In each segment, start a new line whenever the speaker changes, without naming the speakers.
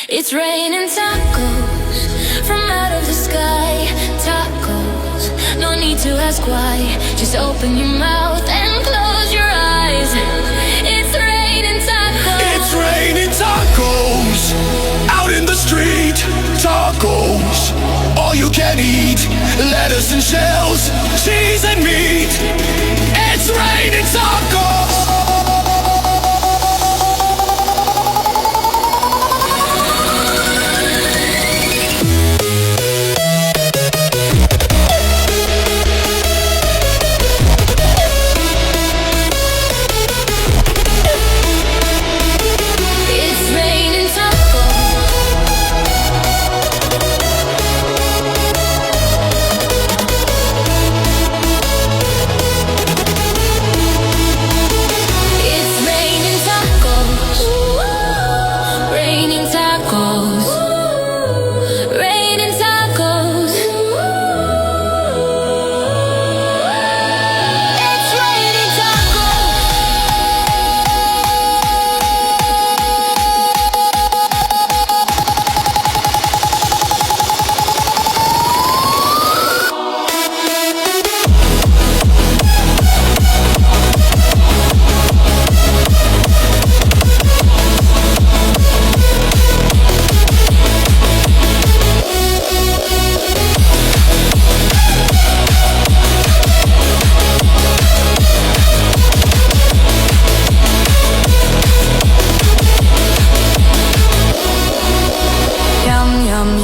It's raining tacos from out of the sky. Tacos, no need to ask why. Just open your mouth and close your eyes. It's raining tacos.
It's raining tacos out in the street. Tacos, all you can eat. Lettuce and shells, cheese and meat. It's raining tacos.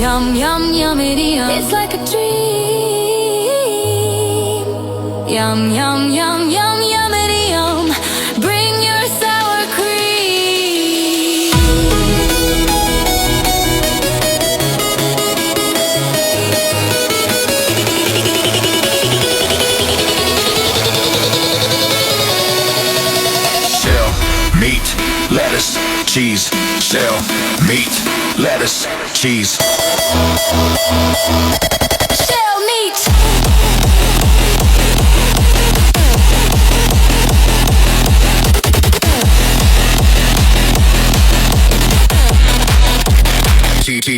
Yum, yum, yummity, yum. It's like a dream. Yum, yum, yum, yum, yummity, yum. Bring your sour cream.
Shell, meat, lettuce, cheese. Shell, meat, lettuce, cheese.
Shell meat.
T.